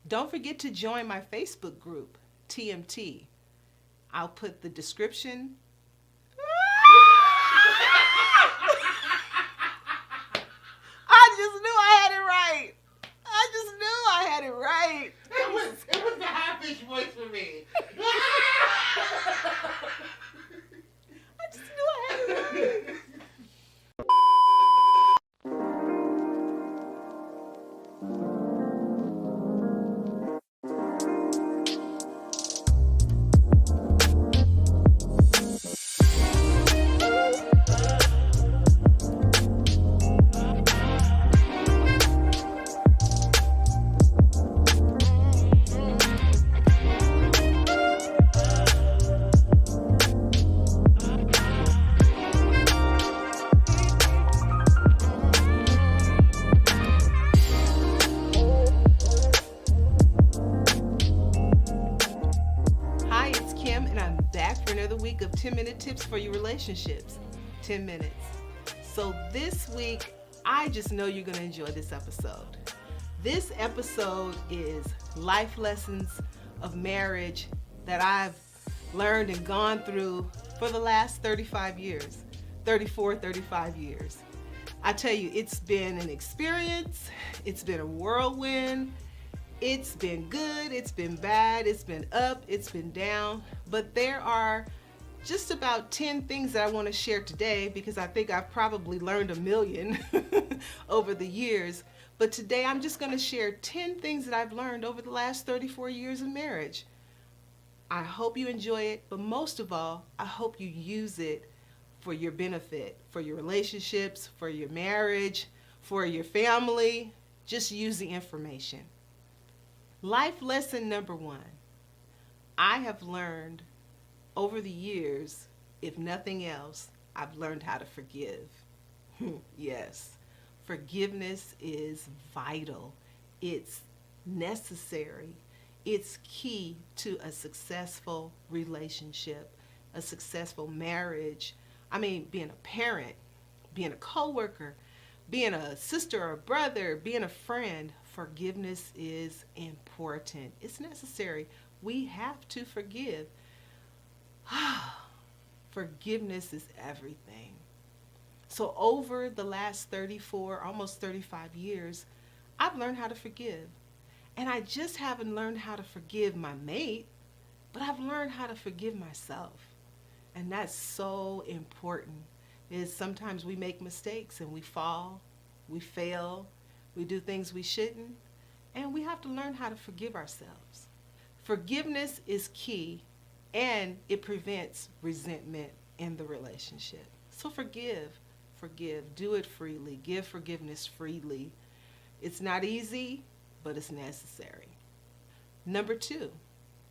Don't forget to join my Facebook group, TMT. I'll put the description. I just knew I had it right. I just knew I had it right. It was the high-pitched voice for me. I just knew I had it right. Hi, it's Kim, and I'm back for another week of 10-minute tips for your relationships. 10 minutes. So this week, I just know you're going to enjoy this episode. This episode is life lessons of marriage that I've learned and gone through for the last 35 years. I tell you, it's been an experience. It's been a whirlwind. It's been good, it's been bad, it's been up, it's been down, but there are just about 10 things that I want to share today because I think I've probably learned a million over the years. But today I'm just going to share 10 things that I've learned over the last 34 years of marriage. I hope you enjoy it, but most of all, I hope you use it for your benefit, for your relationships, for your marriage, for your family. Just use the information. Life lesson number 1. I have learned over the years, if nothing else, I've learned how to forgive. Yes, forgiveness is vital. It's necessary. It's key to a successful relationship, a successful marriage. I mean, being a parent, being a coworker, being a sister or a brother, being a friend. Forgiveness is important. It's necessary. We have to forgive. Forgiveness is everything. So over the last 34, almost 35 years, I've learned how to forgive. And I just haven't learned how to forgive my mate, but I've learned how to forgive myself. And that's so important. Is sometimes we make mistakes and we fall, we fail, we do things we shouldn't, and we have to learn how to forgive ourselves. Forgiveness is key, and it prevents resentment in the relationship. So forgive, do it freely, give forgiveness freely. It's not easy, but it's necessary. Number 2,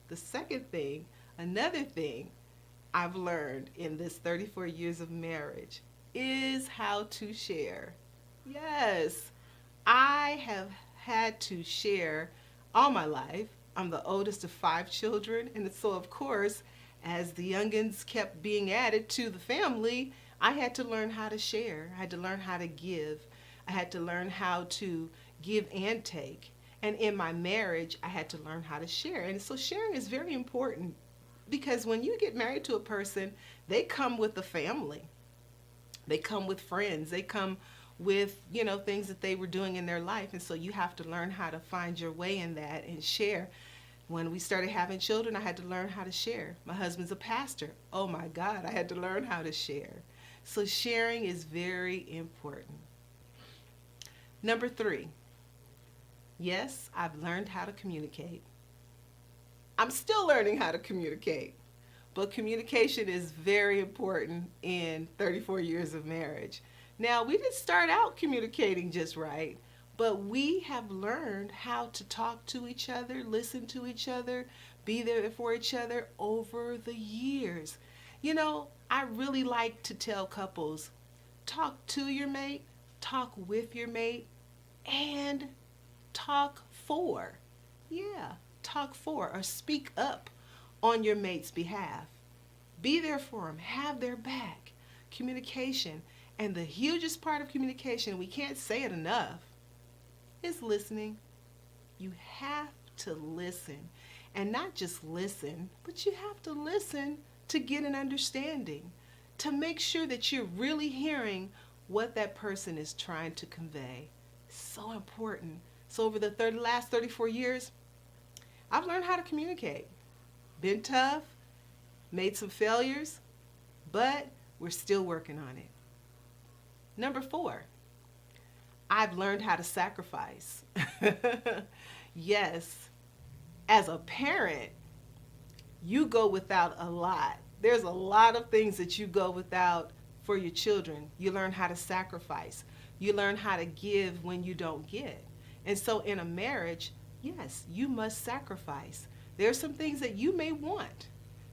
the second thing, another thing I've learned in this 34 years of marriage is how to share. Yes, I have had to share all my life. I'm the oldest of 5 children, and so of course, as the youngins kept being added to the family, I had to learn how to share. I had to learn how to give. I had to learn how to give and take. And in my marriage, I had to learn how to share. And so sharing is very important because when you get married to a person, they come with a family. They come with friends. They come with, things that they were doing in their life. And so you have to learn how to find your way in that and share. When we started having children, I had to learn how to share. My husband's a pastor. Oh my God, I had to learn how to share. So sharing is very important. Number 3, yes, I've learned how to communicate. I'm still learning how to communicate, but communication is very important in 34 years of marriage. Now, we didn't start out communicating just right, but we have learned how to talk to each other, listen to each other, be there for each other over the years. I really like to tell couples, talk to your mate, talk with your mate, and talk for. Yeah, talk for or speak up on your mate's behalf. Be there for them, have their back. Communication. And the hugest part of communication, we can't say it enough, is listening. You have to listen. And not just listen, but you have to listen to get an understanding, to make sure that you're really hearing what that person is trying to convey. So important. So over the last 34 years, I've learned how to communicate. Been tough, made some failures, but we're still working on it. Number 4, I've learned how to sacrifice. Yes, as a parent, you go without a lot. There's a lot of things that you go without for your children. You learn how to sacrifice. You learn how to give when you don't get. And so in a marriage, yes, you must sacrifice. There are some things that you may want.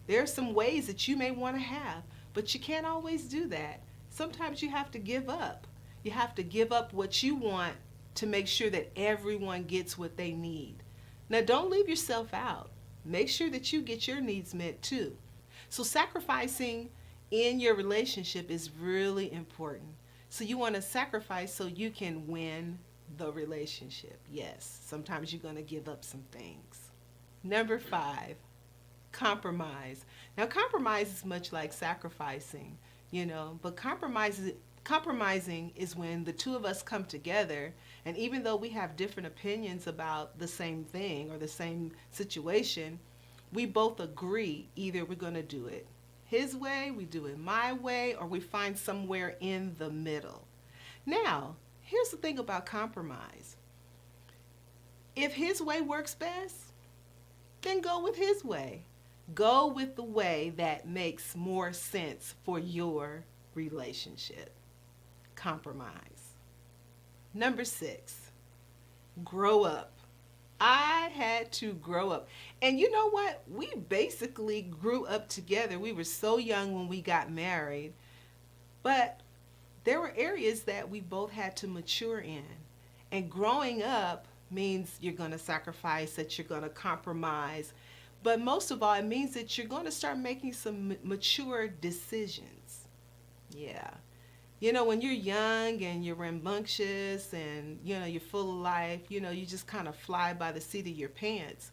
There are some ways that you may want to have, but you can't always do that. Sometimes you have to give up. You have to give up what you want to make sure that everyone gets what they need. Now, don't leave yourself out. Make sure that you get your needs met too. So sacrificing in your relationship is really important. So you want to sacrifice so you can win the relationship. Yes, sometimes you're going to give up some things. Number 5, compromise. Now, compromise is much like sacrificing, but compromising is when the two of us come together, and even though we have different opinions about the same thing or the same situation, we both agree either we're going to do it his way, we do it my way, or we find somewhere in the middle. Now, here's the thing about compromise. If his way works best, then go with his way. Go with the way that makes more sense for your relationship. Compromise. Number 6, grow up. I had to grow up. And you know what? We basically grew up together. We were so young when we got married, but there were areas that we both had to mature in. And growing up means you're going to sacrifice, that you're going to compromise. But most of all, it means that you're going to start making some mature decisions. Yeah. When you're young and you're rambunctious and, you're full of life, you just kind of fly by the seat of your pants.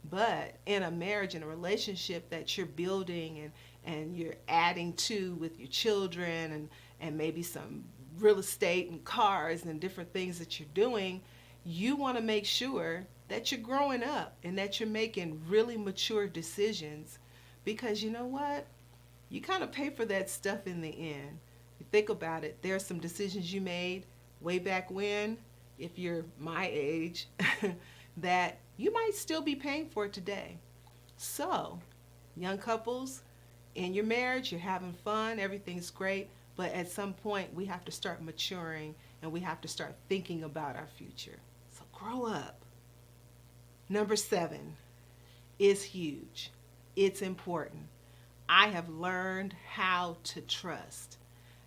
But in a marriage, in a relationship that you're building and you're adding to with your children and maybe some real estate and cars and different things that you're doing, you want to make sure that you're growing up and that you're making really mature decisions, because you know what? You kind of pay for that stuff in the end. You think about it, there are some decisions you made way back when, if you're my age, that you might still be paying for today. So, young couples, in your marriage, you're having fun, everything's great, but at some point we have to start maturing and we have to start thinking about our future. So grow up. Number 7 is huge. It's important. I have learned how to trust.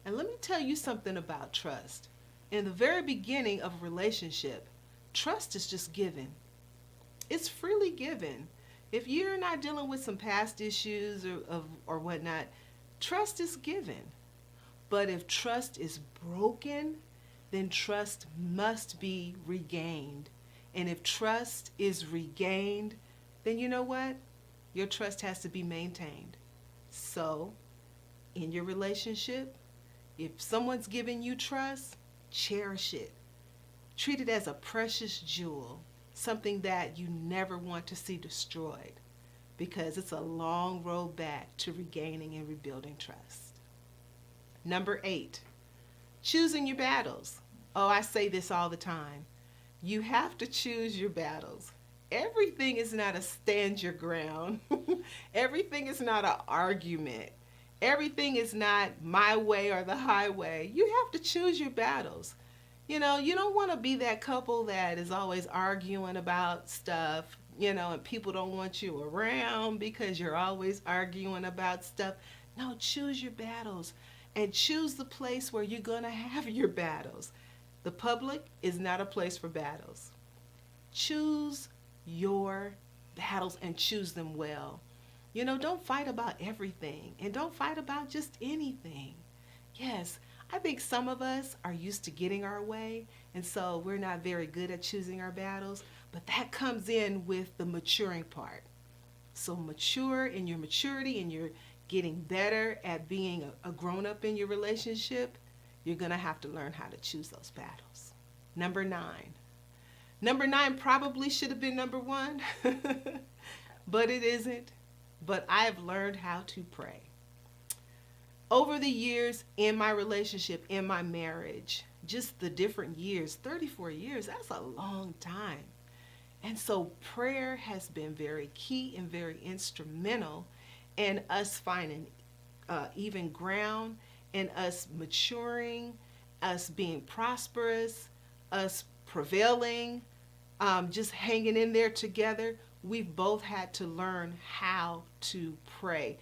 And let me tell you something about trust. In the very beginning of a relationship, trust is just given. It's freely given. If you're not dealing with some past issues or whatnot, trust is given. But if trust is broken, then trust must be regained. And if trust is regained, then you know what? Your trust has to be maintained. So, in your relationship, if someone's giving you trust, cherish it. Treat it as a precious jewel, something that you never want to see destroyed, because it's a long road back to regaining and rebuilding trust. Number 8, choosing your battles. Oh, I say this all the time. You have to choose your battles. Everything is not a stand your ground. Everything is not an argument. Everything is not my way or the highway. You have to choose your battles. You don't want to be that couple that is always arguing about stuff, and people don't want you around because you're always arguing about stuff. No, choose your battles and choose the place where you're going to have your battles. The public is not a place for battles. Choose your battles and choose them well. Don't fight about everything, and don't fight about just anything. Yes, I think some of us are used to getting our way, and so we're not very good at choosing our battles. But that comes in with the maturing part. So mature in your maturity, and you're getting better at being a grown-up in your relationship. You're going to have to learn how to choose those battles. Number 9. Number 9 probably should have been number 1, but it isn't. But I've learned how to pray. Over the years in my relationship, in my marriage, just the different years, 34 years, that's a long time. And so prayer has been very key and very instrumental in us finding even ground, in us maturing, us being prosperous, us prevailing, just hanging in there together. We've both had to learn how to pray.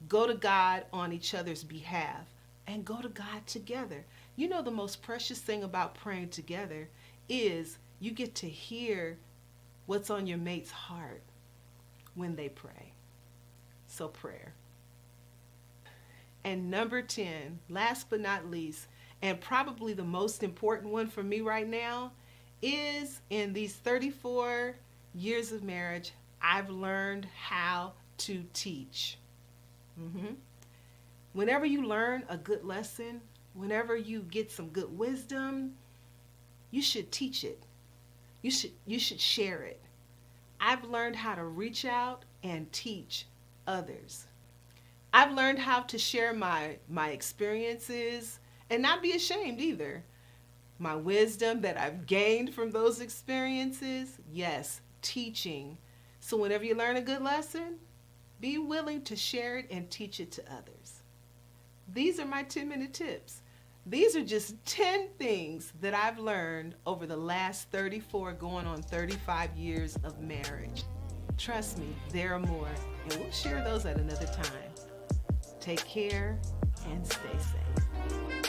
Go to God on each other's behalf and go to God together. You know, the most precious thing about praying together is you get to hear what's on your mate's heart when they pray. So prayer. And number 10, last but not least, and probably the most important one for me right now, is in these 34 years of marriage, I've learned how to teach. Whenever you learn a good lesson, whenever you get some good wisdom, you should teach it. You should share it. I've learned how to reach out and teach others. I've learned how to share my experiences and not be ashamed either. My wisdom that I've gained from those experiences, yes, teaching. So whenever you learn a good lesson, be willing to share it and teach it to others. These are my 10-minute tips. These are just 10 things that I've learned over the last 34 going on 35 years of marriage. Trust me, there are more, and we'll share those at another time. Take care and stay safe.